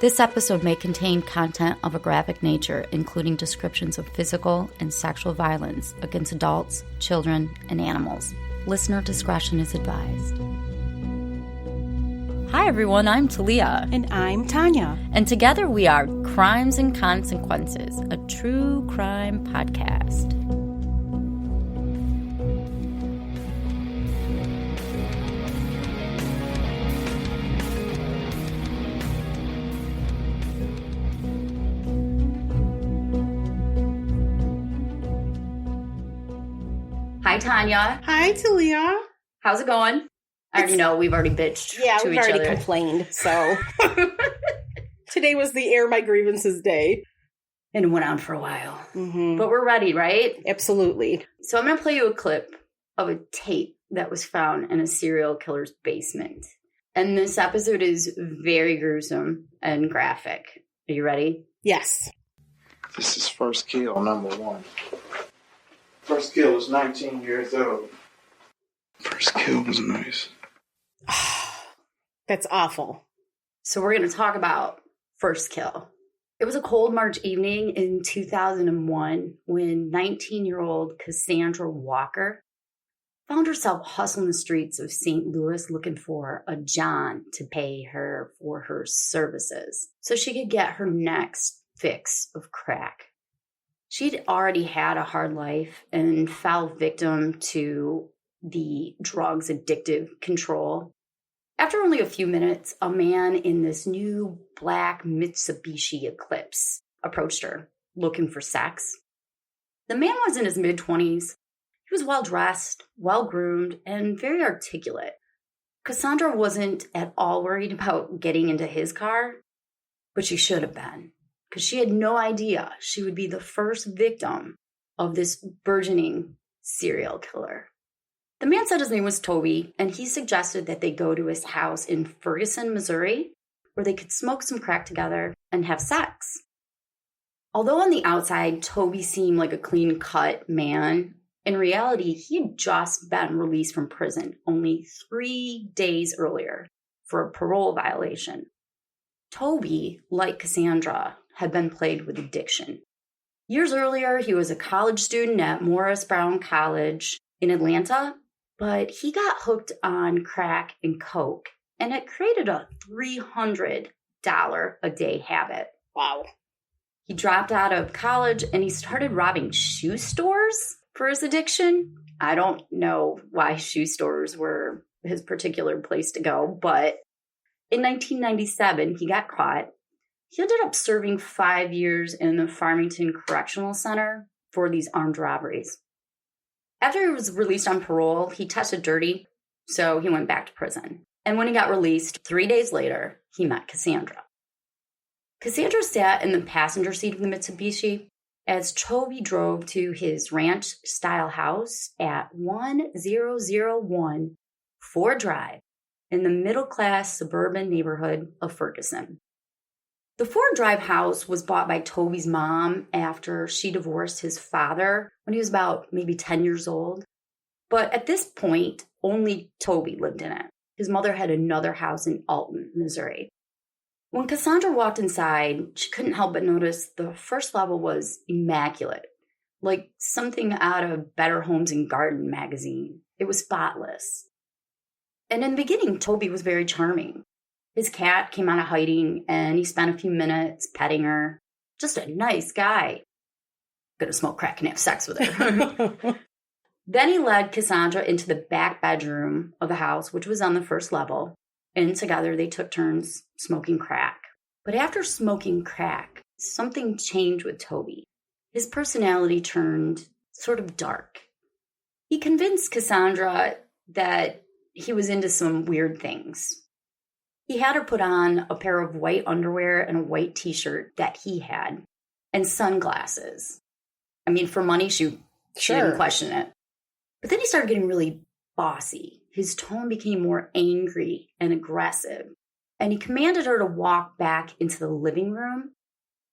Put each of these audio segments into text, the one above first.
This episode may contain content of a graphic nature, including descriptions of physical and sexual violence against adults, children, and animals. Listener discretion is advised. Hi everyone, I'm Talia. And I'm Tanya. And together we are Crimes and Consequences, a true crime podcast. Hi, Tanya. Hi, Talia. How's it going? I already know we've already bitched to each other. Yeah, we've already complained, so. Today was the air my grievances day. And it went on for a while. Mm-hmm. But we're ready, right? Absolutely. So I'm going to play you a clip of a tape that was found in a serial killer's basement. And this episode is very gruesome and graphic. Are you ready? Yes. This is first kill number 1. First kill was 19 years old. First kill was nice. That's awful. So we're going to talk about first kill. It was a cold March evening in 2001 when 19-year-old Cassandra Walker found herself hustling the streets of St. Louis looking for a John to pay her for her services so she could get her next fix of crack. She'd already had a hard life and fell victim to the drug's addictive control. After only a few minutes, a man in this new black Mitsubishi Eclipse approached her, looking for sex. The man was in his mid-20s. He was well-dressed, well-groomed, and very articulate. Cassandra wasn't at all worried about getting into his car, but she should have been, because she had no idea she would be the first victim of this burgeoning serial killer. The man said his name was Toby, and he suggested that they go to his house in Ferguson, Missouri, where they could smoke some crack together and have sex. Although on the outside, Toby seemed like a clean-cut man, in reality, he had just been released from prison only 3 days earlier for a parole violation. Toby, like Cassandra, had been plagued with addiction. Years earlier, he was a college student at Morris Brown College in Atlanta, but he got hooked on crack and coke, and it created a $300 a day habit. Wow. He dropped out of college and he started robbing shoe stores for his addiction. I don't know why shoe stores were his particular place to go, but in 1997, he got caught. He ended up serving 5 years in the Farmington Correctional Center for these armed robberies. After he was released on parole, he tested dirty, so he went back to prison. And when he got released, 3 days later, he met Cassandra. Cassandra sat in the passenger seat of the Mitsubishi as Toby drove to his ranch-style house at 1001 Ford Drive in the middle-class suburban neighborhood of Ferguson. The Ford Drive house was bought by Toby's mom after she divorced his father when he was about maybe 10 years old. But at this point, only Toby lived in it. His mother had another house in Alton, Missouri. When Cassandra walked inside, she couldn't help but notice the first level was immaculate, like something out of Better Homes and Garden magazine. It was spotless. And in the beginning, Toby was very charming. His cat came out of hiding, and he spent a few minutes petting her. Just a nice guy. Gonna smoke crack and have sex with her. Then he led Cassandra into the back bedroom of the house, which was on the first level, and together they took turns smoking crack. But after smoking crack, something changed with Toby. His personality turned sort of dark. He convinced Cassandra that he was into some weird things. He had her put on a pair of white underwear and a white t-shirt that he had, and sunglasses. I mean, for money, she didn't question it. But then he started getting really bossy. His tone became more angry and aggressive, and he commanded her to walk back into the living room.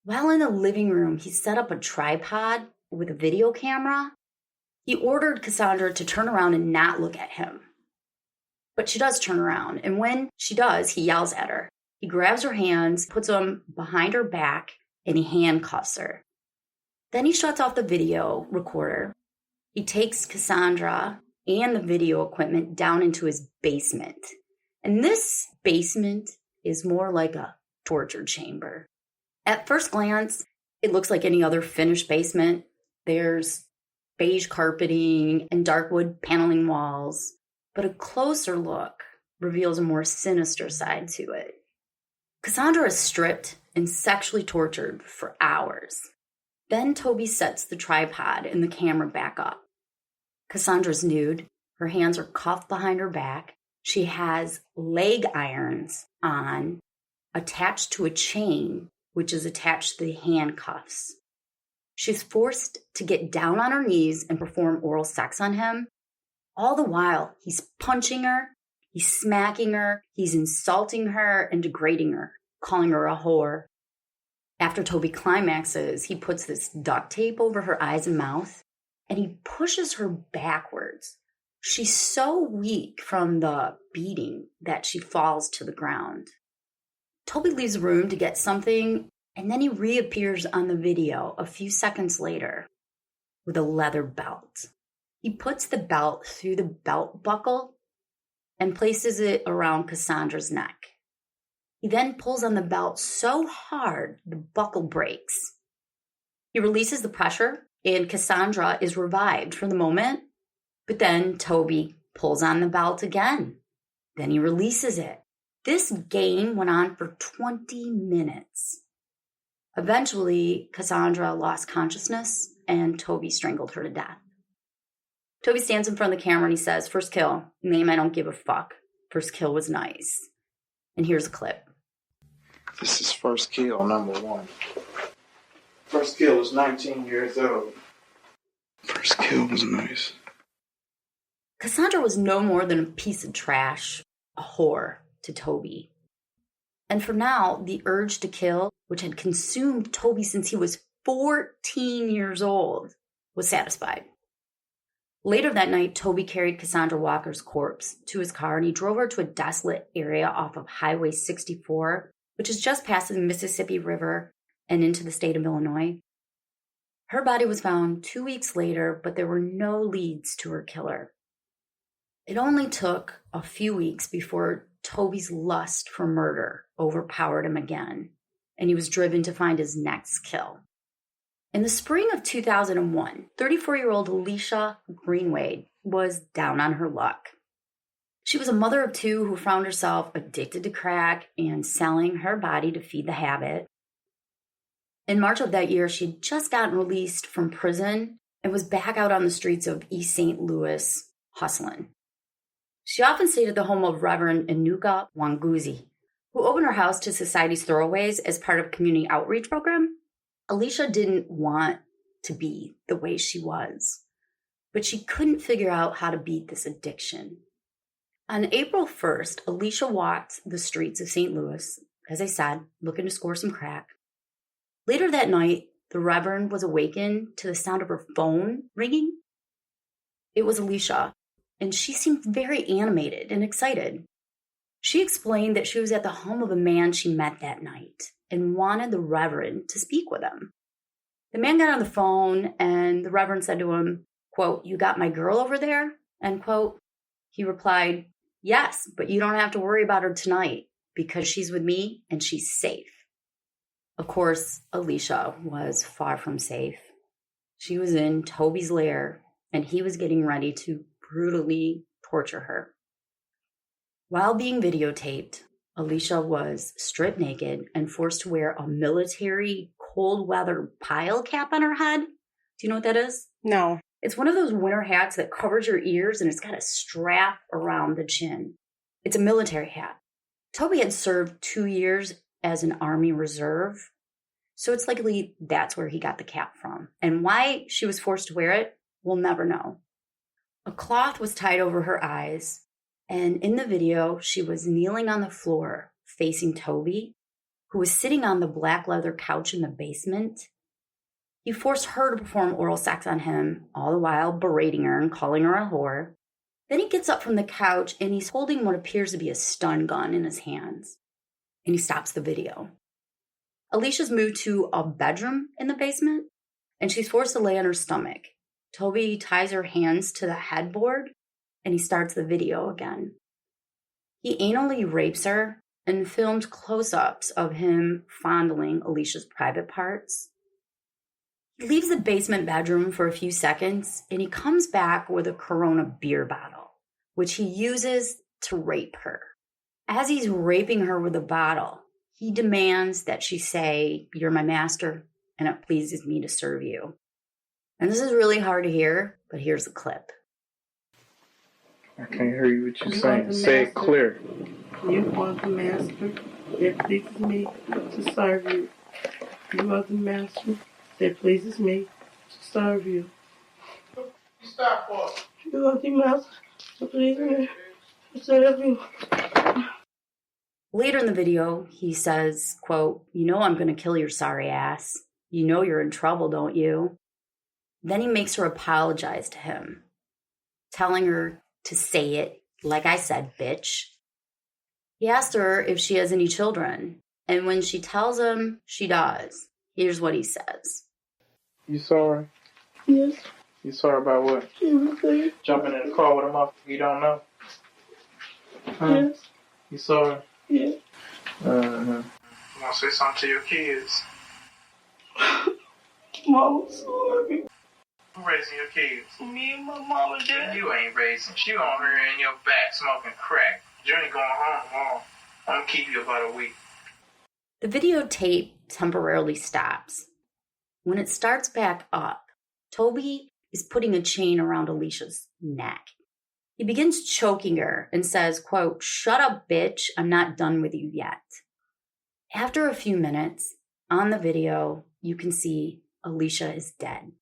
While in the living room, he set up a tripod with a video camera. He ordered Cassandra to turn around and not look at him. But she does turn around, and when she does, he yells at her. He grabs her hands, puts them behind her back, and he handcuffs her. Then he shuts off the video recorder. He takes Cassandra and the video equipment down into his basement. And this basement is more like a torture chamber. At first glance, it looks like any other finished basement. There's beige carpeting and dark wood paneling walls. But a closer look reveals a more sinister side to it. Cassandra is stripped and sexually tortured for hours. Then Toby sets the tripod and the camera back up. Cassandra's nude. Her hands are cuffed behind her back. She has leg irons on, attached to a chain, which is attached to the handcuffs. She's forced to get down on her knees and perform oral sex on him. All the while, he's punching her, he's smacking her, he's insulting her and degrading her, calling her a whore. After Toby climaxes, he puts this duct tape over her eyes and mouth, and he pushes her backwards. She's so weak from the beating that she falls to the ground. Toby leaves the room to get something, and then he reappears on the video a few seconds later with a leather belt. He puts the belt through the belt buckle and places it around Cassandra's neck. He then pulls on the belt so hard the buckle breaks. He releases the pressure, and Cassandra is revived for the moment. But then Toby pulls on the belt again. Then he releases it. This game went on for 20 minutes. Eventually, Cassandra lost consciousness, and Toby strangled her to death. Toby stands in front of the camera and he says, "First kill, name I don't give a fuck. First kill was nice." And here's a clip. This is first kill number 1. First kill was 19 years old. First kill was nice. Cassandra was no more than a piece of trash, a whore to Toby. And for now, the urge to kill, which had consumed Toby since he was 14 years old, was satisfied. Later that night, Toby carried Cassandra Walker's corpse to his car and he drove her to a desolate area off of Highway 64, which is just past the Mississippi River and into the state of Illinois. Her body was found 2 weeks later, but there were no leads to her killer. It only took a few weeks before Toby's lust for murder overpowered him again, and he was driven to find his next kill. In the spring of 2001, 34-year-old Alicia Greenway was down on her luck. She was a mother of 2 who found herself addicted to crack and selling her body to feed the habit. In March of that year, she had just gotten released from prison and was back out on the streets of East St. Louis hustling. She often stayed at the home of Reverend Inuka Wanguzi, who opened her house to Society's Throwaways as part of a community outreach program. Alicia didn't want to be the way she was, but she couldn't figure out how to beat this addiction. On April 1st, Alicia walked the streets of St. Louis, as I said, looking to score some crack. Later that night, the Reverend was awakened to the sound of her phone ringing. It was Alicia, and she seemed very animated and excited. She explained that she was at the home of a man she met that night and wanted the Reverend to speak with him. The man got on the phone, and the Reverend said to him, quote, "You got my girl over there?" End quote. He replied, "Yes, but you don't have to worry about her tonight because she's with me and she's safe." Of course, Alicia was far from safe. She was in Toby's lair, and he was getting ready to brutally torture her. While being videotaped, Alicia was stripped naked and forced to wear a military cold weather pile cap on her head. Do you know what that is? No. It's one of those winter hats that covers your ears and it's got a strap around the chin. It's a military hat. Toby had served 2 years as an Army Reserve, so it's likely that's where he got the cap from. And why she was forced to wear it, we'll never know. A cloth was tied over her eyes, and in the video, she was kneeling on the floor facing Toby, who was sitting on the black leather couch in the basement. He forced her to perform oral sex on him, all the while berating her and calling her a whore. Then he gets up from the couch and he's holding what appears to be a stun gun in his hands. and he stops the video. Alicia's moved to a bedroom in the basement, and she's forced to lay on her stomach. Toby ties her hands to the headboard, and he starts the video again. He anally rapes her and films close-ups of him fondling Alicia's private parts. He leaves the basement bedroom for a few seconds, and he comes back with a Corona beer bottle, which he uses to rape her. As he's raping her with the bottle, he demands that she say, "You're my master, and it pleases me to serve you." And this is really hard to hear, but here's the clip. I can't hear you what you're saying. Say it clear. You are the master that pleases me to serve you. You are the master that pleases me to serve you. Stop for You are the master that pleases me to serve you. Later in the video, he says, quote, "You know I'm going to kill your sorry ass. You know you're in trouble, don't you?" Then he makes her apologize to him, telling her to say it, "Like I said, bitch." He asked her if she has any children, and when she tells him she does, here's what he says. You sorry? Yes, You sorry about what? everything. Jumping in the car with a motherfucker you don't know? Huh? Yes, You sorry? yes. You want to say something to your kids? Mama, sorry. Who raising your kids? Me and my mama, dad. You ain't raising. You on her in your back smoking crack. You ain't going home tomorrow. I'm going to keep you about a week. The videotape temporarily stops. When it starts back up, Toby is putting a chain around Alicia's neck. He begins choking her and says, quote, "Shut up, bitch. I'm not done with you yet." After a few minutes, on the video, you can see Alicia is dead.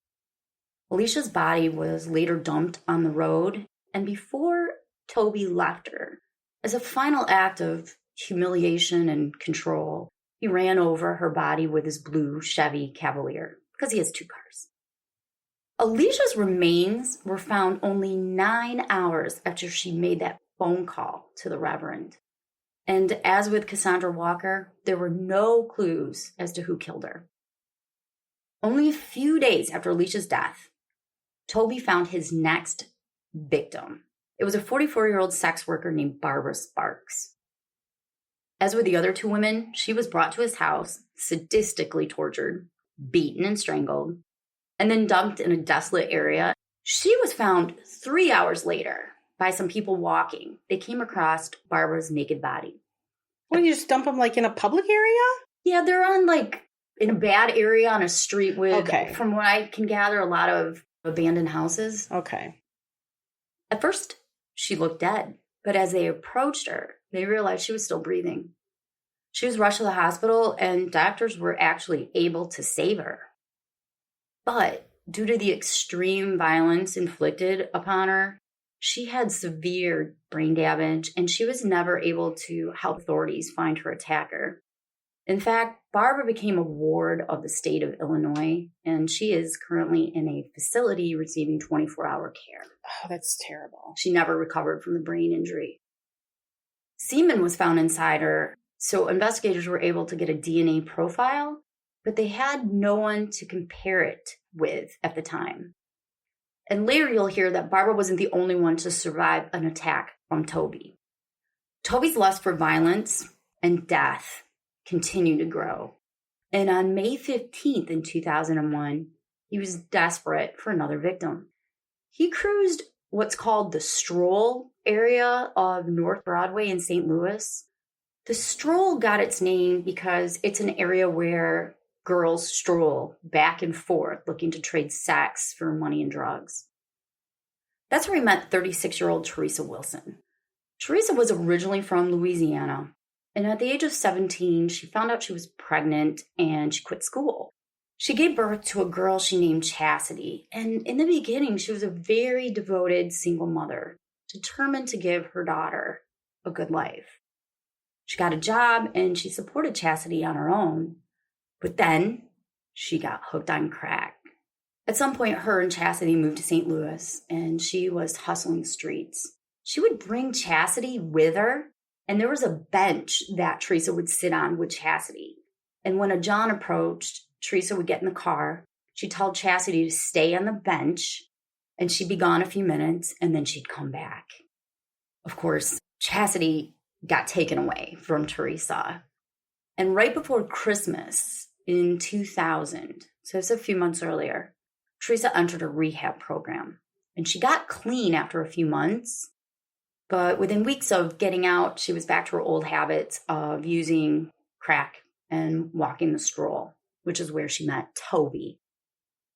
Alicia's body was later dumped on the road, and before Toby left her, as a final act of humiliation and control, he ran over her body with his blue Chevy Cavalier, because he has 2 cars. Alicia's remains were found only 9 hours after she made that phone call to the Reverend. And as with Cassandra Walker, there were no clues as to who killed her. Only a few days after Alicia's death, Toby found his next victim. It was a 44-year-old sex worker named Barbara Sparks. As with the other 2 women, she was brought to his house, sadistically tortured, beaten and strangled, and then dumped in a desolate area. She was found 3 hours later by some people walking. They came across Barbara's naked body. What, you just dump them like in a public area? Yeah, they're on in a bad area on a street with, Okay. from what I can gather, a lot of abandoned houses. Okay. At first, she looked dead, but as they approached her, they realized she was still breathing. She was rushed to the hospital, and doctors were actually able to save her. But due to the extreme violence inflicted upon her, she had severe brain damage, and she was never able to help authorities find her attacker. In fact, Barbara became a ward of the state of Illinois, and she is currently in a facility receiving 24-hour care. Oh, that's terrible. She never recovered from the brain injury. Semen was found inside her, so investigators were able to get a DNA profile, but they had no one to compare it with at the time. And later you'll hear that Barbara wasn't the only one to survive an attack from Toby. Toby's lust for violence and death continued to grow. And on May 15th in 2001, he was desperate for another victim. He cruised what's called the Stroll area of North Broadway in St. Louis. The Stroll got its name because it's an area where girls stroll back and forth looking to trade sex for money and drugs. That's where he met 36-year-old Teresa Wilson. Teresa was originally from Louisiana, and at the age of 17, she found out she was pregnant and she quit school. She gave birth to a girl she named Chastity, and in the beginning, she was a very devoted single mother, determined to give her daughter a good life. She got a job and she supported Chastity on her own, but then she got hooked on crack. At some point, her and Chastity moved to St. Louis, and she was hustling the streets. She would bring Chastity with her And there was a bench that Teresa would sit on with Chastity. And when a John approached, Teresa would get in the car. She'd tell Chastity to stay on the bench, and she'd be gone a few minutes, and then she'd come back. Of course, Chastity got taken away from Teresa. And right before Christmas in 2000, so it's a few months earlier, Teresa entered a rehab program. And she got clean after a few months. But within weeks of getting out, she was back to her old habits of using crack and walking the stroll, which is where she met Toby.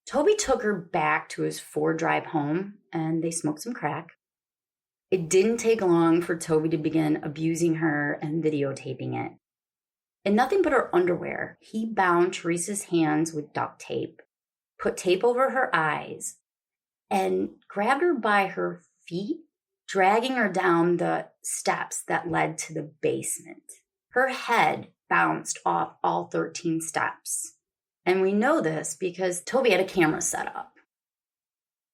Toby took her back to his Ford drive home, and they smoked some crack. It didn't take long for Toby to begin abusing her and videotaping it. In nothing but her underwear, he bound Teresa's hands with duct tape, put tape over her eyes, and grabbed her by her feet, dragging her down the steps that led to the basement. Her head bounced off all 13 steps. And we know this because Toby had a camera set up.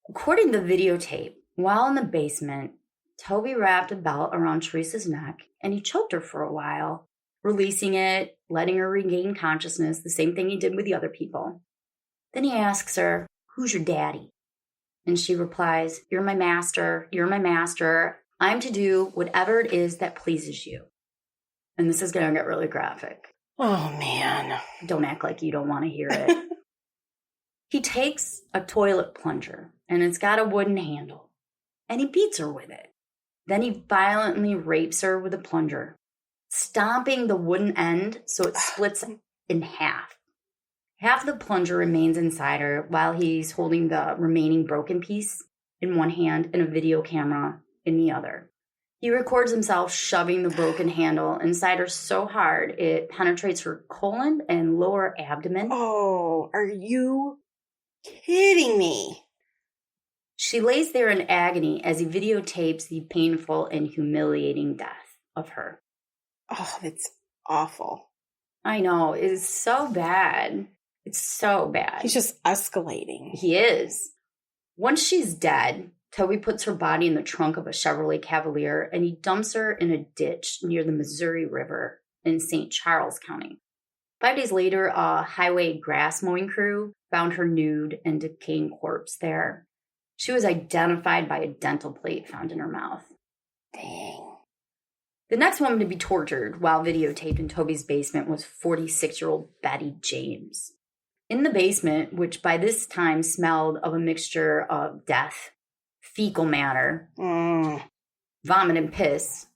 According to the videotape, while in the basement, Toby wrapped a belt around Teresa's neck and he choked her for a while, releasing it, letting her regain consciousness, the same thing he did with the other people. Then he asks her, "Who's your daddy?" And she replies, "You're my master. You're my master. I'm to do whatever it is that pleases you." And this is going to get really graphic. Oh, man. Don't act like you don't want to hear it. He takes a toilet plunger, and it's got a wooden handle, and he beats her with it. Then he violently rapes her with a plunger, stomping the wooden end so it splits in half. Half of the plunger remains inside her while he's holding the remaining broken piece in one hand and a video camera in the other. He records himself shoving the broken handle inside her so hard it penetrates her colon and lower abdomen. Oh, are you kidding me? She lays there in agony as he videotapes the painful and humiliating death of her. Oh, that's awful. I know. It is so bad. It's so bad. He's just escalating. He is. Once she's dead, Toby puts her body in the trunk of a Chevrolet Cavalier and he dumps her in a ditch near the Missouri River in St. Charles County. 5 days later, a highway grass mowing crew found her nude and decaying corpse there. She was identified by a dental plate found in her mouth. Dang. The next woman to be tortured while videotaped in Toby's basement was 46-year-old Betty James. In the basement, which by this time smelled of a mixture of death, fecal matter, vomit and piss,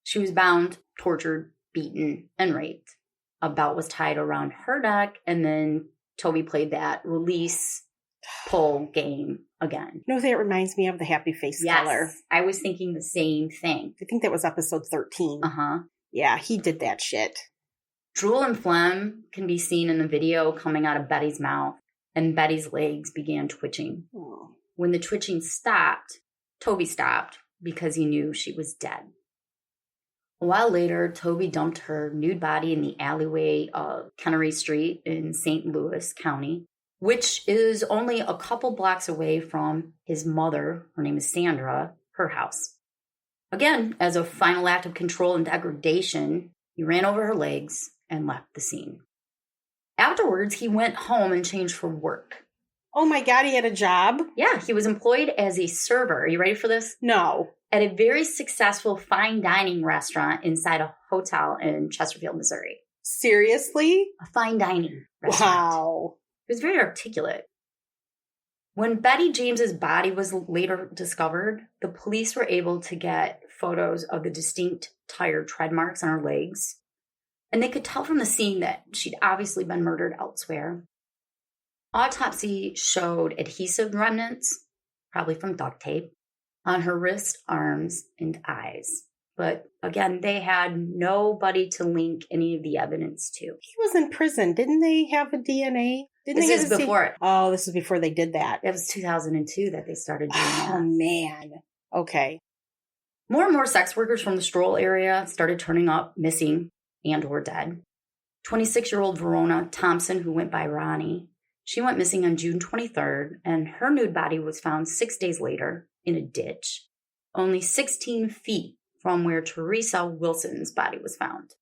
she was bound, tortured, beaten, and raped. A belt was tied around her neck, and then Toby played that release pull game again. You know, that reminds me of the Happy Face Killer. I was thinking the same thing. I think that was episode 13. Uh-huh. Yeah, he did that shit. Drool and phlegm can be seen in the video coming out of Betty's mouth, and Betty's legs began twitching. Oh. When the twitching stopped, Toby stopped because he knew she was dead. A while later, Toby dumped her nude body in the alleyway of Kennery Street in St. Louis County, which is only a couple blocks away from his mother, her name is Sandra, her house. Again, as a final act of control and degradation, he ran over her legs and left the scene. Afterwards, he went home and changed for work. Oh my God, he had a job? Yeah, he was employed as a server. Are you ready for this? No. At a very successful fine dining restaurant inside a hotel in Chesterfield, Missouri. Seriously? A fine dining restaurant. Wow. He was very articulate. When Betty James's body was later discovered, the police were able to get photos of the distinct tire tread marks on her legs. And they could tell from the scene that she'd obviously been murdered elsewhere. Autopsy showed adhesive remnants, probably from duct tape, on her wrists, arms, and eyes. But again, they had nobody to link any of the evidence to. He was in prison. Didn't they have a DNA? This is before it. Oh, this is before they did that. It was 2002 that they started doing that. Oh, man. Okay. More and more sex workers from the Stroll area started turning up missing and or dead. 26-year-old Verona Thompson, who went by Ronnie, she went missing on June 23rd, and her nude body was found 6 days later in a ditch, only 16 feet from where Teresa Wilson's body was found.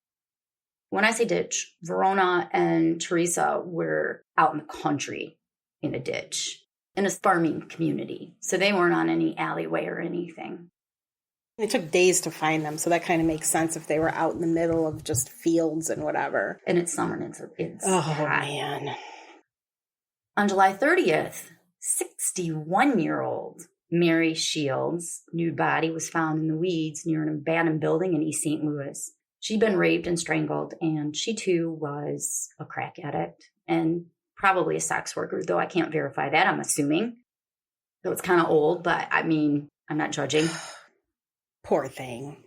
When I say ditch, Verona and Teresa were out in the country in a ditch, in a farming community. So they weren't on any alleyway or anything. It took days to find them, so that kind of makes sense if they were out in the middle of just fields and whatever. And it's summer and it's hot. Man. On July 30th, 61-year-old Mary Shields' nude body was found in the weeds near an abandoned building in East St. Louis. She'd been raped and strangled, and she too was a crack addict and probably a sex worker, though I can't verify that, I'm assuming. So it's kind of old, but I mean, I'm not judging. Poor thing.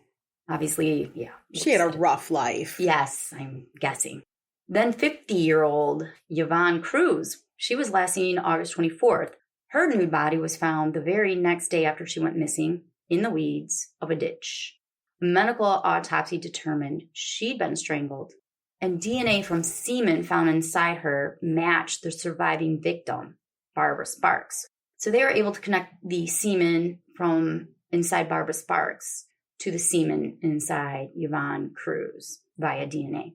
Obviously, yeah. She had a rough life. Yes, I'm guessing. Then 50-year-old Yvonne Cruz. She was last seen August 24th. Her nude body was found the very next day after she went missing in the weeds of a ditch. A medical autopsy determined she'd been strangled, and DNA from semen found inside her matched the surviving victim, Barbara Sparks. So they were able to connect the semen from inside Barbara Sparks to the semen inside Yvonne Cruz via DNA.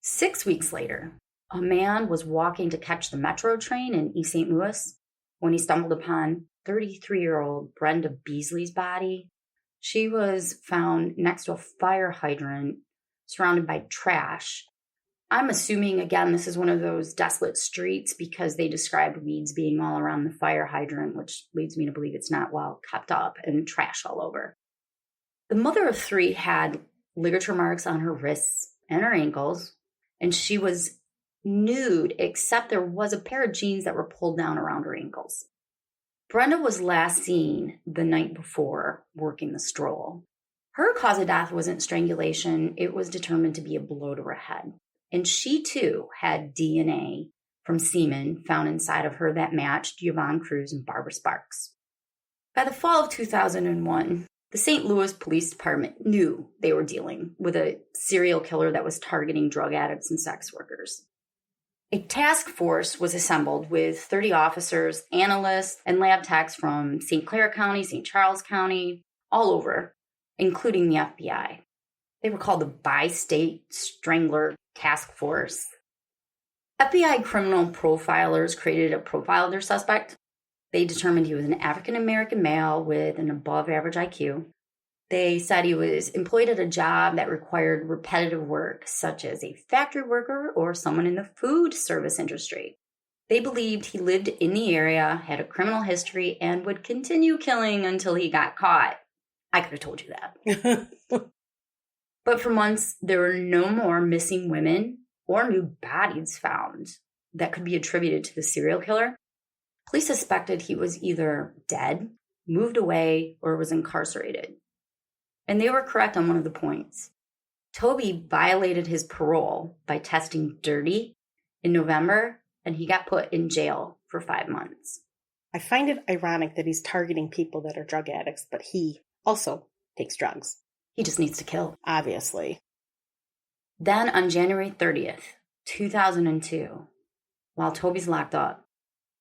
6 weeks later, a man was walking to catch the metro train in East St. Louis when he stumbled upon 33-year-old Brenda Beasley's body. She was found next to a fire hydrant surrounded by trash. I'm assuming, again, this is one of those desolate streets because they described weeds being all around the fire hydrant, which leads me to believe it's not well kept up and trash all over. The mother of three had ligature marks on her wrists and her ankles, and she was nude, except there was a pair of jeans that were pulled down around her ankles. Brenda was last seen the night before working the stroll. Her cause of death wasn't strangulation. It was determined to be a blow to her head. And she, too, had DNA from semen found inside of her that matched Yvonne Cruz and Barbara Sparks. By the fall of 2001, the St. Louis Police Department knew they were dealing with a serial killer that was targeting drug addicts and sex workers. A task force was assembled with 30 officers, analysts, and lab techs from St. Clair County, St. Charles County, all over, including the FBI. They were called the Bi-State Strangler Task Force. FBI criminal profilers created a profile of their suspect. They determined he was an African-American male with an above-average IQ. They said he was employed at a job that required repetitive work, such as a factory worker or someone in the food service industry. They believed he lived in the area, had a criminal history, and would continue killing until he got caught. I could have told you that. But for months, there were no more missing women or new bodies found that could be attributed to the serial killer. Police suspected he was either dead, moved away, or was incarcerated. And they were correct on one of the points. Toby violated his parole by testing dirty in November, and he got put in jail for 5 months. I find it ironic that he's targeting people that are drug addicts, but he also takes drugs. He just needs to kill. Obviously. Then on January 30th, 2002, while Toby's locked up,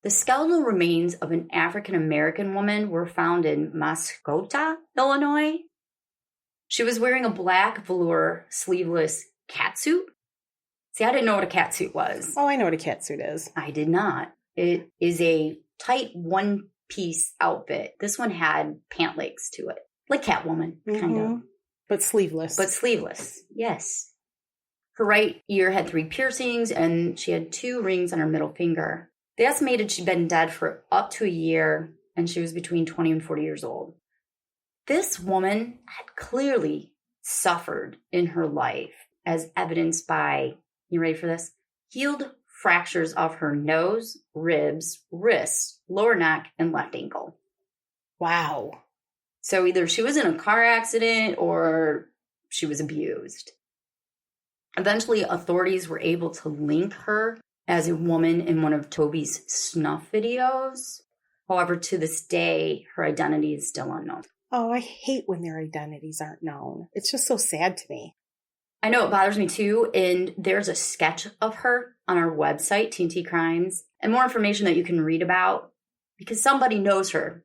the skeletal remains of an African-American woman were found in Mascota, Illinois. She was wearing a black velour sleeveless catsuit. See, I didn't know what a catsuit was. Oh, I know what a catsuit is. I did not. It is a tight one-piece outfit. This one had pant legs to it. Like Catwoman, kind of. But sleeveless. But sleeveless, yes. Her right ear had 3 piercings, and she had 2 rings on her middle finger. They estimated she'd been dead for up to a year, and she was between 20 and 40 years old. This woman had clearly suffered in her life, as evidenced by, you ready for this? Healed fractures of her nose, ribs, wrists, lower neck, and left ankle. Wow. So either she was in a car accident or she was abused. Eventually, authorities were able to link her as a woman in one of Toby's Snuff videos. However, to this day, her identity is still unknown. Oh, I hate when their identities aren't known. It's just so sad to me. I know, it bothers me too. And there's a sketch of her on our website, TNT Crimes, and more information that you can read about because somebody knows her.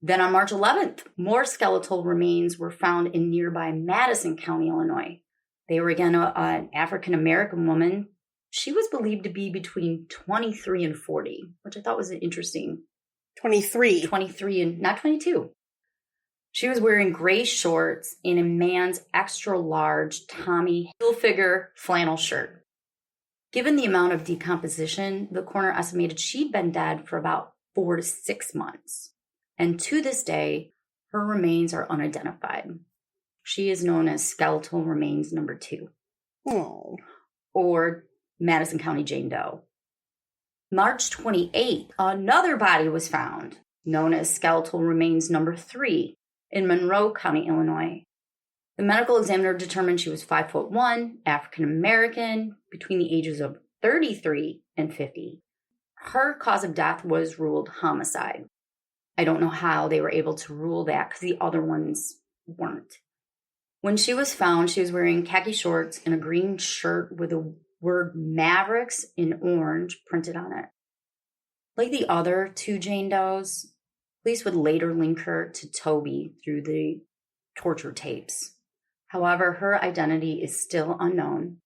Then on March 11th, more skeletal remains were found in nearby Madison County, Illinois. They were again an African-American woman. She was believed to be between 23 and 40, which I thought was interesting. 23. 23 and not 22. She was wearing gray shorts and a man's extra large Tommy Hilfiger flannel shirt. Given the amount of decomposition, the coroner estimated she'd been dead for about 4 to 6 months. And to this day, her remains are unidentified. She is known as skeletal remains number 2. Oh. Or Madison County Jane Doe. March 28th, another body was found, known as skeletal remains number 3, in Monroe County, Illinois. The medical examiner determined she was 5'1", African-American, between the ages of 33 and 50. Her cause of death was ruled homicide. I don't know how they were able to rule that because the other ones weren't. When she was found, she was wearing khaki shorts and a green shirt with the word Mavericks in orange printed on it. Like the other 2 Jane Does, police would later link her to Toby through the torture tapes. However, her identity is still unknown.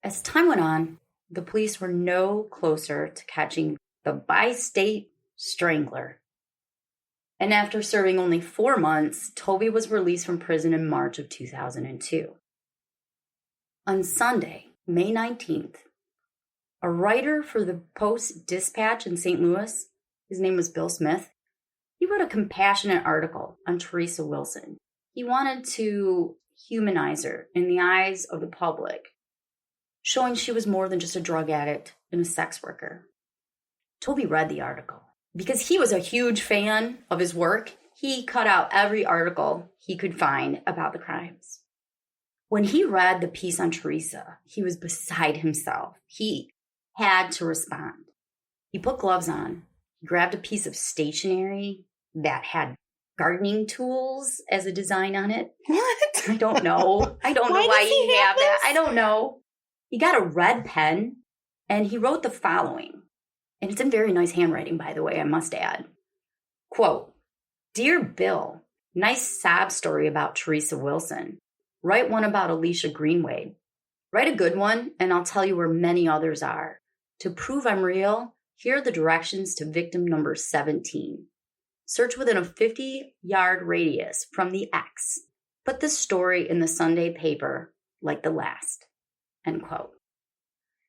As time went on, the police were no closer to catching the Bi-State Strangler. And after serving only 4 months, Toby was released from prison in March of 2002. On Sunday, May 19th, a writer for the Post-Dispatch in St. Louis, his name was Bill Smith, he wrote a compassionate article on Teresa Wilson. He wanted to humanize her in the eyes of the public, showing she was more than just a drug addict and a sex worker. Toby read the article. Because he was a huge fan of his work, he cut out every article he could find about the crimes. When he read the piece on Teresa, he was beside himself. He had to respond. He put gloves on, grabbed a piece of stationery that had gardening tools as a design on it. What? I don't know. I don't know why he had that. I don't know. He got a red pen and he wrote the following. And it's in very nice handwriting, by the way, I must add. Quote, "Dear Bill, nice sob story about Teresa Wilson. Write one about Alicia Greenway. Write a good one, and I'll tell you where many others are. To prove I'm real, here are the directions to victim number 17. Search within a 50-yard radius from the X. Put the story in the Sunday paper like the last." End quote.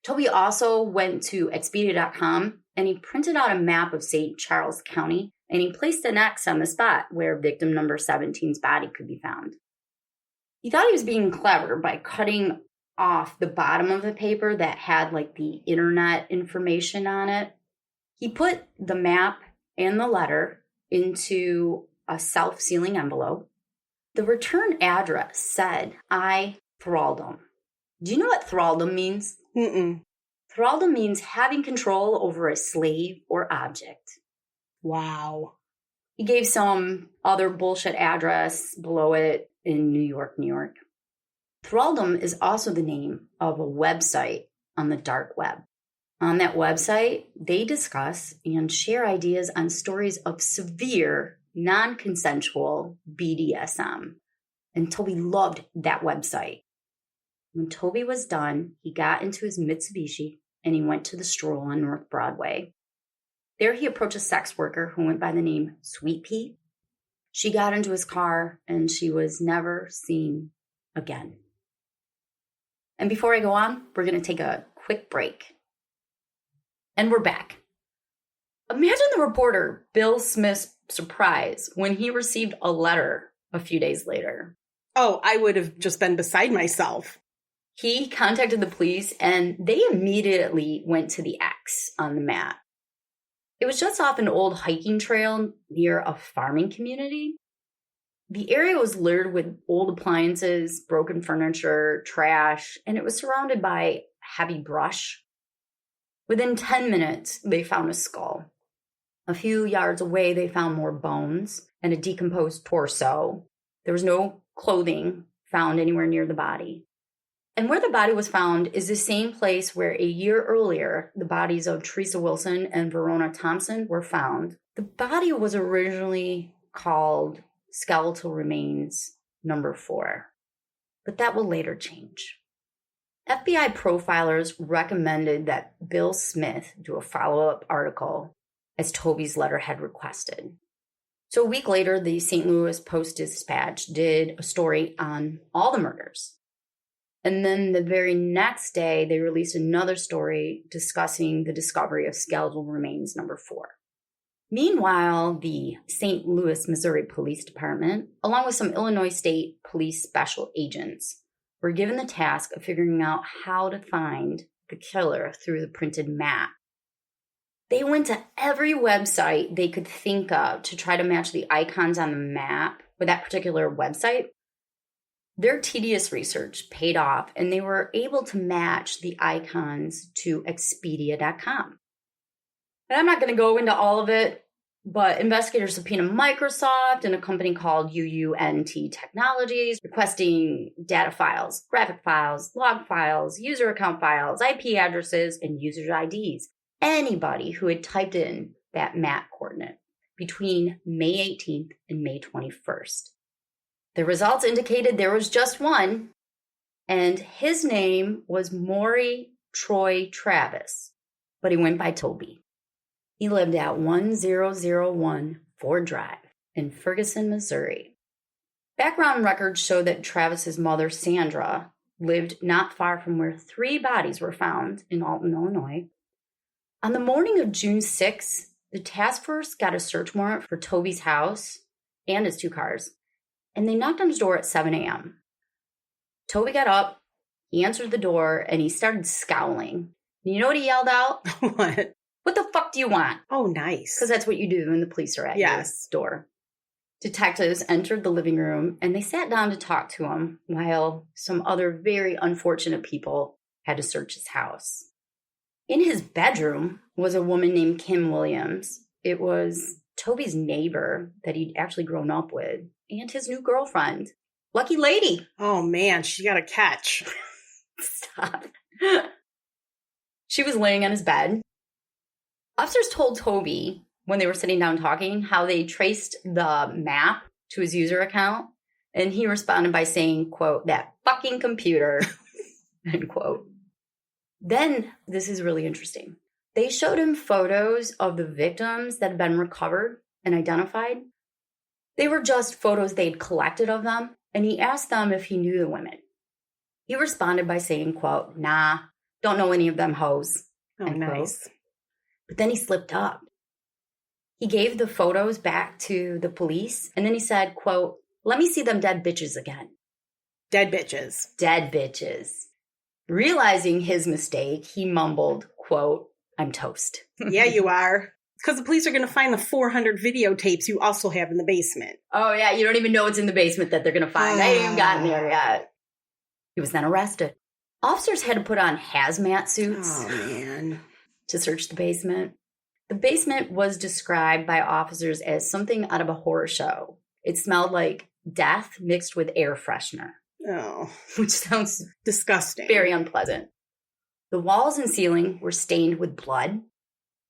Toby also went to Expedia.com and he printed out a map of St. Charles County and he placed an X on the spot where victim number 17's body could be found. He thought he was being clever by cutting off the bottom of the paper that had like the internet information on it. He put the map and the letter into a self-sealing envelope. The return address said, "I thraldom." Do you know what thraldom means? Mm-mm. Thraldom means having control over a slave or object. Wow. He gave some other bullshit address below it in New York, New York. Thraldom is also the name of a website on the dark web. On that website, they discuss and share ideas on stories of severe, non-consensual BDSM. And Toby loved that website. When Toby was done, he got into his Mitsubishi and he went to the stroll on North Broadway. There he approached a sex worker who went by the name Sweet Pea. She got into his car and she was never seen again. And before I go on, we're going to take a quick break. And we're back. Imagine the reporter Bill Smith's surprise when he received a letter a few days later. Oh, I would have just been beside myself. He contacted the police and they immediately went to the X on the map. It was just off an old hiking trail near a farming community. The area was littered with old appliances, broken furniture, trash, and it was surrounded by heavy brush. Within 10 minutes, they found a skull. A few yards away, they found more bones and a decomposed torso. There was no clothing found anywhere near the body. And where the body was found is the same place where a year earlier, the bodies of Teresa Wilson and Verona Thompson were found. The body was originally called Skeletal Remains Number 4. But that will later change. FBI profilers recommended that Bill Smith do a follow-up article as Toby's letter had requested. So a week later, the St. Louis Post-Dispatch did a story on all the murders. And then the very next day, they released another story discussing the discovery of skeletal remains number 4. Meanwhile, the St. Louis, Missouri Police Department, along with some Illinois State Police special agents, were given the task of figuring out how to find the killer through the printed map. They went to every website they could think of to try to match the icons on the map with that particular website. Their tedious research paid off, and they were able to match the icons to Expedia.com. And I'm not going to go into all of it, but investigators subpoenaed Microsoft and a company called UUNT Technologies, requesting data files, graphic files, log files, user account files, IP addresses, and user IDs. Anybody who had typed in that map coordinate between May 18th and May 21st. The results indicated there was just one, and his name was Maury Travis, but he went by Toby. He lived at 1001 Ford Drive in Ferguson, Missouri. Background records show that Travis's mother, Sandra, lived not far from where 3 bodies were found in Alton, Illinois. On the morning of June 6th, the task force got a search warrant for Toby's house and his 2 cars, and they knocked on his door at 7 a.m. Toby got up, he answered the door, and he started scowling. You know what he yelled out? What? What the fuck do you want? Oh, nice. Because that's what you do when the police are at your door. Detectives entered the living room, and they sat down to talk to him while some other very unfortunate people had to search his house. In his bedroom was a woman named Kim Williams. It was Toby's neighbor that he'd actually grown up with, and his new girlfriend. Lucky lady. Oh, man, she got a catch. Stop. She was laying on his bed. Officers told Toby, when they were sitting down talking, how they traced the map to his user account, and he responded by saying, quote, "that fucking computer," end quote. Then, this is really interesting. They showed him photos of the victims that had been recovered and identified. They were just photos they'd collected of them, and he asked them if he knew the women. He responded by saying, quote, "nah, don't know any of them hoes." Oh, nice. Quote. But then he slipped up. He gave the photos back to the police, and then he said, quote, "let me see them dead bitches again." Dead bitches. Dead bitches. Realizing his mistake, he mumbled, quote, "I'm toast." Yeah, you are. Because the police are going to find the 400 videotapes you also have in the basement. Oh, yeah, you don't even know what's in the basement that they're going to find. I ain't even gotten there yet. He was then arrested. Officers had to put on hazmat suits. Oh, man. To search the basement. The basement was described by officers as something out of a horror show. It smelled like death mixed with air freshener. Oh. Which sounds disgusting. Very unpleasant. The walls and ceiling were stained with blood.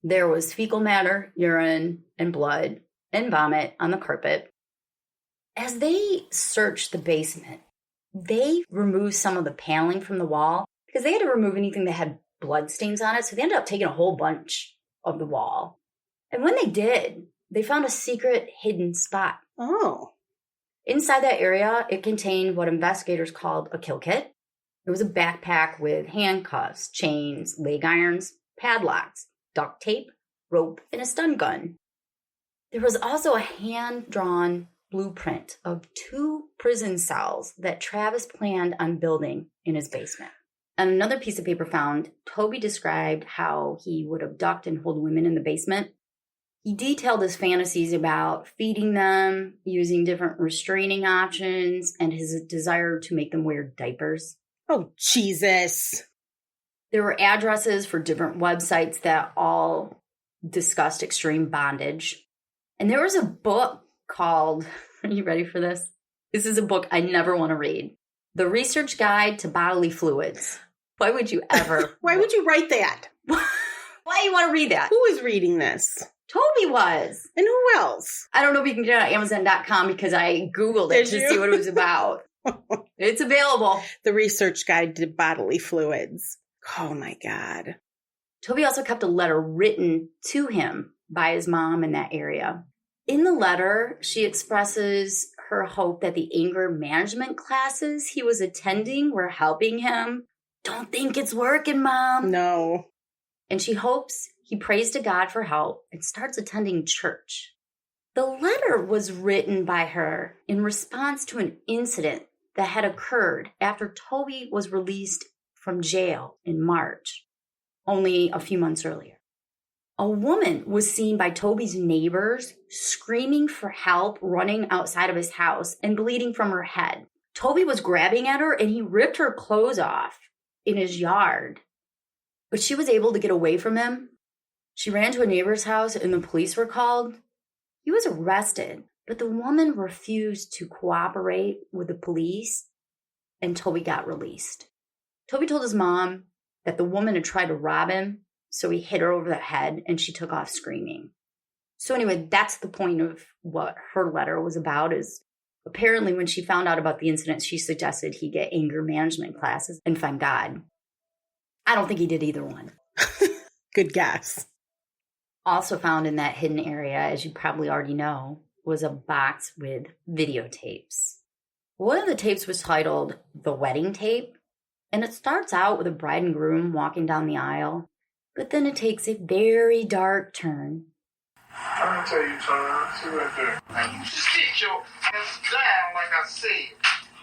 There was fecal matter, urine, and blood, and vomit on the carpet. As they searched the basement, they removed some of the paneling from the wall because they had to remove anything that had blood stains on it. So they ended up taking a whole bunch of the wall. And when they did, they found a secret hidden spot. Oh. Inside that area, it contained what investigators called a kill kit. It was a backpack with handcuffs, chains, leg irons, padlocks, duct tape, rope, and a stun gun. There was also a hand-drawn blueprint of 2 prison cells that Travis planned on building in his basement. On another piece of paper found, Toby described how he would abduct and hold women in the basement. He detailed his fantasies about feeding them, using different restraining options, and his desire to make them wear diapers. Oh, Jesus. There were addresses for different websites that all discussed extreme bondage. And there was a book called, are you ready for this? This is a book I never want to read. The Research Guide to Bodily Fluids. Why would you ever? Why would you write that? Why do you want to read that? Who is reading this? Toby was. And who else? I don't know if you can get it on Amazon.com because I Googled it to see what it was about. It's available. The research guide to bodily fluids. Oh my God. Toby also kept a letter written to him by his mom in that area. In the letter, she expresses her hope that the anger management classes he was attending were helping him. Don't think it's working, Mom. No. And she hopes he prays to God for help and starts attending church. The letter was written by her in response to an incident that had occurred after Toby was released from jail in March, only a few months earlier. A woman was seen by Toby's neighbors screaming for help, running outside of his house and bleeding from her head. Toby was grabbing at her and he ripped her clothes off in his yard. But she was able to get away from him. She ran to a neighbor's house and the police were called. He was arrested, but the woman refused to cooperate with the police and Toby got released. Toby told his mom that the woman had tried to rob him, so he hit her over the head and she took off screaming. So anyway, that's the point of what her letter was about. Is apparently when she found out about the incident, she suggested he get anger management classes and find God. I don't think he did either one. Good guess. Also found in that hidden area, as you probably already know, was a box with videotapes. One of the tapes was titled The Wedding Tape, and it starts out with a bride and groom walking down the aisle, but then it takes a very dark turn. I'm gonna tell you, Tom. See right there. Now you sit your ass down like I said.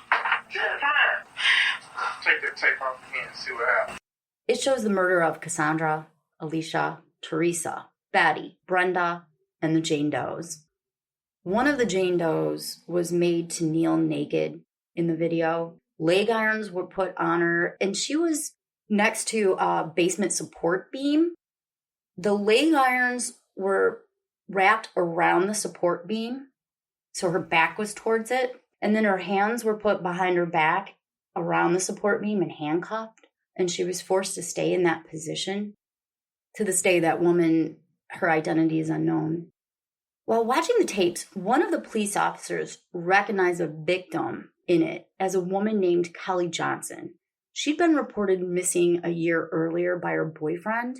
Come here. Take that tape off again and see what happens. It shows the murder of Cassandra, Alicia, Teresa, Betty, Brenda, and the Jane Does. One of the Jane Does was made to kneel naked in the video. Leg irons were put on her, and she was next to a basement support beam. The leg irons were wrapped around the support beam, so her back was towards it, and then her hands were put behind her back around the support beam and handcuffed, and she was forced to stay in that position. To this day, that woman, her identity is unknown. While watching the tapes, one of the police officers recognized a victim in it as a woman named Kelly Johnson. She'd been reported missing a year earlier by her boyfriend,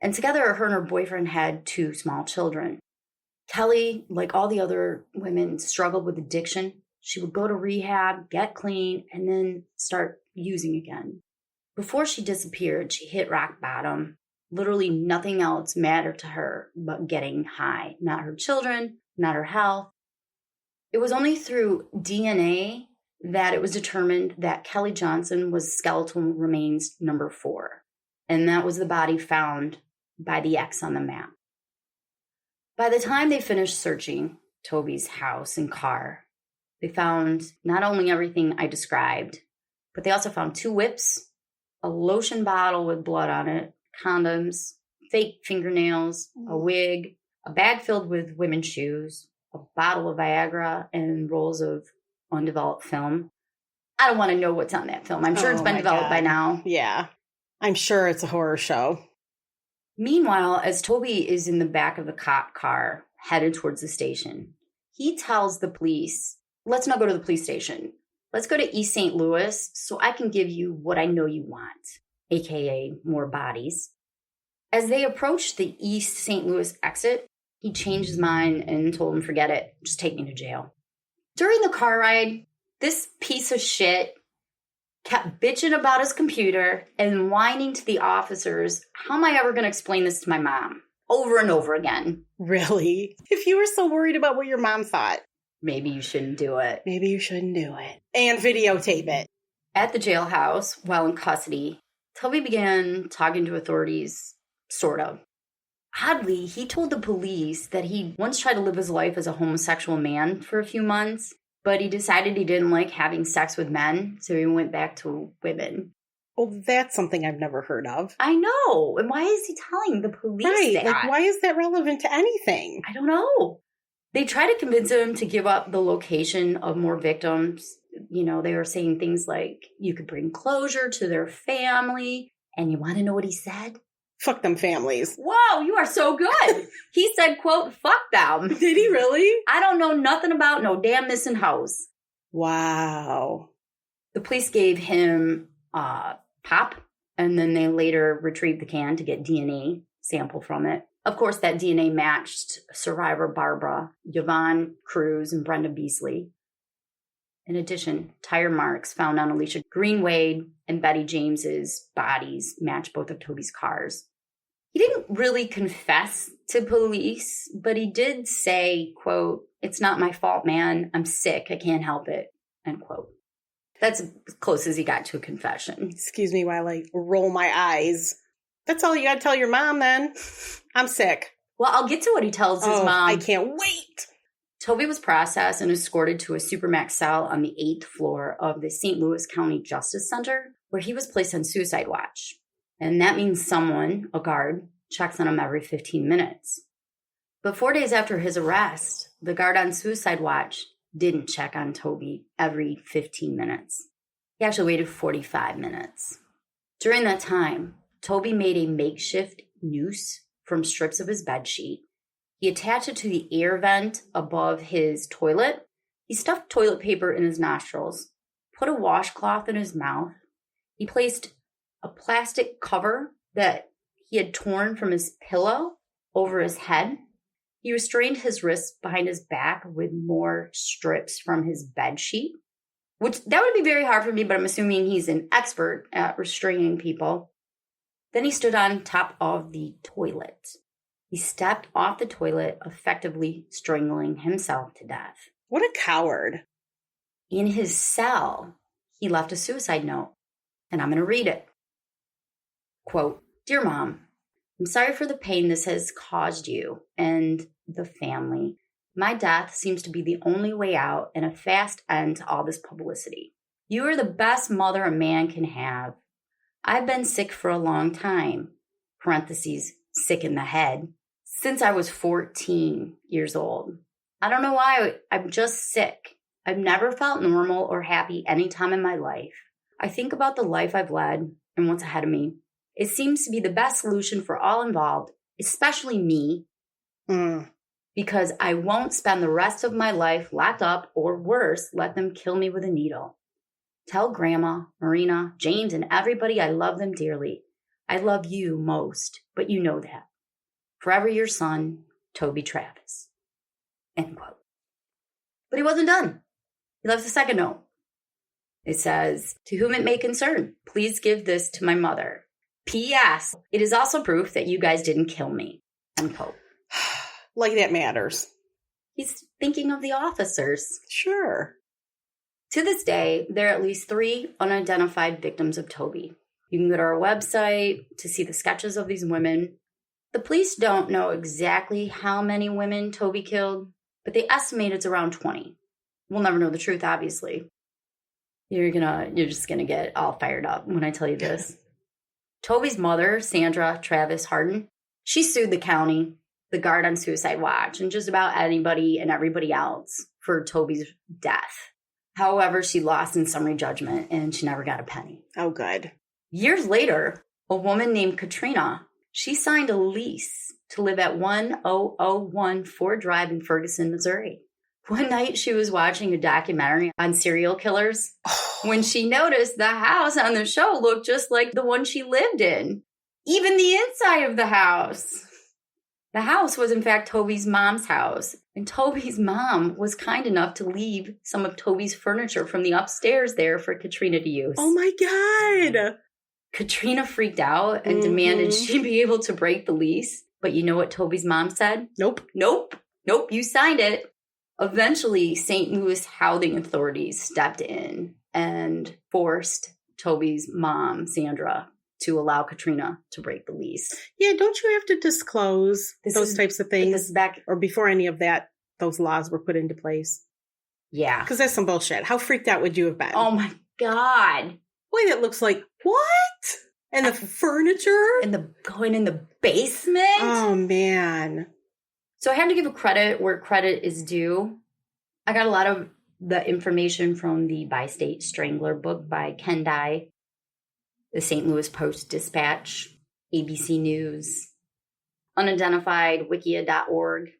and together her and her boyfriend had 2 small children. Kelly, like all the other women, struggled with addiction. She would go to rehab, get clean, and then start using again. Before she disappeared, she hit rock bottom. Literally nothing else mattered to her but getting high. Not her children, not her health. It was only through DNA that it was determined that Kelly Johnson was skeletal remains number 4. And that was the body found by the X on the map. By the time they finished searching Toby's house and car, they found not only everything I described, but they also found 2 whips, a lotion bottle with blood on it, condoms, fake fingernails, a wig, a bag filled with women's shoes, a bottle of Viagra, and rolls of undeveloped film. I don't want to know what's on that film. I'm sure it's been developed by now. Yeah. I'm sure it's a horror show. Meanwhile, as Toby is in the back of the cop car headed towards the station, he tells the police, let's not go to the police station. Let's go to East St. Louis so I can give you what I know you want, aka more bodies. As they approached the East St. Louis exit, he changed his mind and told them, forget it, just take me to jail. During the car ride, this piece of shit kept bitching about his computer and whining to the officers, how am I ever going to explain this to my mom? Over and over again. Really? If you were so worried about what your mom thought. Maybe you shouldn't do it. Maybe you shouldn't do it. And videotape it. At the jailhouse, while in custody, Toby began talking to authorities, sort of. Oddly, he told the police that he once tried to live his life as a homosexual man for a few months, but he decided he didn't like having sex with men, so he went back to women. Well, that's something I've never heard of. I know. And why is he telling the police that? Like, why is that relevant to anything? I don't know. They tried to convince him to give up the location of more victims. You know, they were saying things like, you could bring closure to their family. And you want to know what he said? Fuck them families. Whoa, you are so good. He said, quote, fuck them. Did he really? I don't know nothing about no damn missing house. Wow. The police gave him pop, and then they later retrieved the can to get DNA sample from it. Of course, that DNA matched survivor Barbara, Yvonne Cruz, and Brenda Beasley. In addition, tire marks found on Alicia Greenway and Betty James's bodies matched both of Toby's cars. He didn't really confess to police, but he did say, quote, "It's not my fault, man. I'm sick. I can't help it," end quote. That's as close as he got to a confession. Excuse me while I roll my eyes. That's all you got to tell your mom then. I'm sick. Well, I'll get to what he tells his mom. I can't wait. Toby was processed and escorted to a supermax cell on the 8th floor of the St. Louis County Justice Center, where he was placed on suicide watch. And that means someone, a guard, checks on him every 15 minutes. But 4 days after his arrest, the guard on suicide watch didn't check on Toby every 15 minutes. He actually waited 45 minutes. During that time, Toby made a makeshift noose from strips of his bedsheet. He attached it to the air vent above his toilet. He stuffed toilet paper in his nostrils, put a washcloth in his mouth. He placed a plastic cover that he had torn from his pillow over his head. He restrained his wrists behind his back with more strips from his bedsheet, which that would be very hard for me, but I'm assuming he's an expert at restraining people. Then he stood on top of the toilet. He stepped off the toilet, effectively strangling himself to death. What a coward. In his cell, he left a suicide note, and I'm going to read it. Quote, "Dear Mom, I'm sorry for the pain this has caused you and the family. My death seems to be the only way out and a fast end to all this publicity. You are the best mother a man can have. I've been sick for a long time, parentheses, sick in the head, since I was 14 years old. I don't know why, I'm just sick. I've never felt normal or happy any time in my life. I think about the life I've led and what's ahead of me. It seems to be the best solution for all involved, especially me, because I won't spend the rest of my life locked up or worse, let them kill me with a needle. Tell Grandma, Marina, James, and everybody I love them dearly. I love you most, but you know that. Forever your son, Toby Travis." End quote. But he wasn't done. He left a second note. It says, "To whom it may concern, please give this to my mother. P.S. It is also proof that you guys didn't kill me." End quote. Like that matters. He's thinking of the officers. Sure. To this day, there are at least 3 unidentified victims of Toby. You can go to our website to see the sketches of these women. The police don't know exactly how many women Toby killed, but they estimate it's around 20. We'll never know the truth, obviously. You're just gonna get all fired up when I tell you this. Toby's mother, Sandra Travis Harden, she sued the county, the guard on suicide watch, and just about anybody and everybody else for Toby's death. However, she lost in summary judgment and she never got a penny. Oh, good. Years later, a woman named Katrina, she signed a lease to live at 1001 Ford Drive in Ferguson, Missouri. One night she was watching a documentary on serial killers when she noticed the house on the show looked just like the one she lived in. Even the inside of the house. The house was in fact Toby's mom's house. And Toby's mom was kind enough to leave some of Toby's furniture from the upstairs there for Katrina to use. Oh my God. Katrina freaked out and demanded she be able to break the lease. But you know what Toby's mom said? Nope, you signed it. Eventually, St. Louis housing authorities stepped in and forced Toby's mom, Sandra, to allow Katrina to break the lease. Yeah, don't you have to disclose those types of things? This is back, or before any of that, those laws were put into place? Yeah. Because that's some bullshit. How freaked out would you have been? Oh my God. Boy, that looks like, what? And the furniture? And going in the basement? Oh, man. So I had to give a credit where credit is due. I got a lot of the information from the Bi-State Strangler book by Ken Dye, the St. Louis Post-Dispatch. ABC News, unidentified, wikia.org.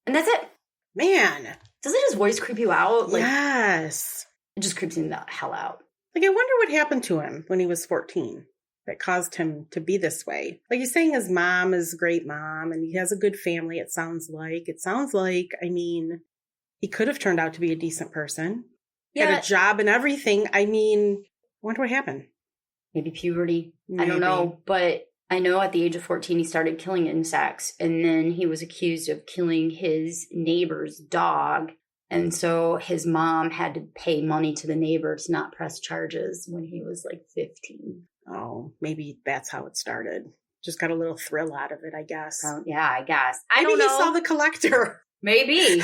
And that's it. Man. Doesn't his voice creep you out? Like, yes. It just creeps me the hell out. Like, I wonder what happened to him when he was 14 that caused him to be this way. Like, he's saying his mom is a great mom and he has a good family, it sounds like. I mean, he could have turned out to be a decent person. Yeah. Had a job and everything. I mean, I wonder what happened. Maybe puberty. Maybe. I don't know. But I know at the age of 14, he started killing insects. And then he was accused of killing his neighbor's dog. And so his mom had to pay money to the neighbor to not press charges when he was like 15. Oh, maybe that's how it started. Just got a little thrill out of it, I guess. Oh, yeah, I guess. Maybe I don't know. he saw The Collector. Maybe.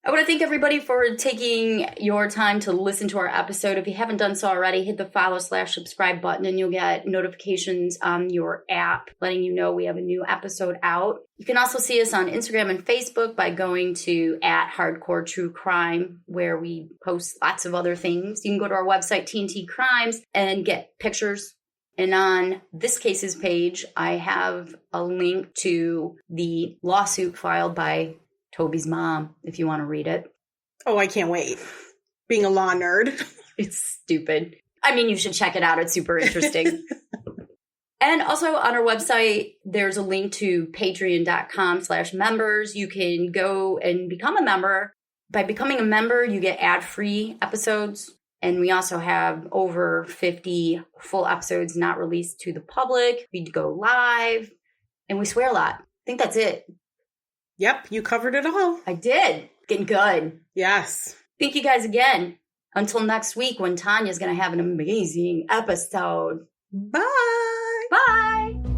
I want to thank everybody for taking your time to listen to our episode. If you haven't done so already, hit the follow/subscribe button and you'll get notifications on your app letting you know we have a new episode out. You can also see us on Instagram and Facebook by going to @HardcoreTrueCrime, where we post lots of other things. You can go to our website, TNT Crimes, and get pictures. And on this case's page, I have a link to the lawsuit filed by Toby's mom, if you want to read it. Oh, I can't wait. Being a law nerd. It's stupid. I mean, you should check it out. It's super interesting. And also on our website, there's a link to patreon.com/members. You can go and become a member. By becoming a member, you get ad-free episodes. And we also have over 50 full episodes not released to the public. We go live and we swear a lot. I think that's it. Yep, you covered it all. I did. Getting good. Yes. Thank you guys again. Until next week when Tanya's going to have an amazing episode. Bye. Bye.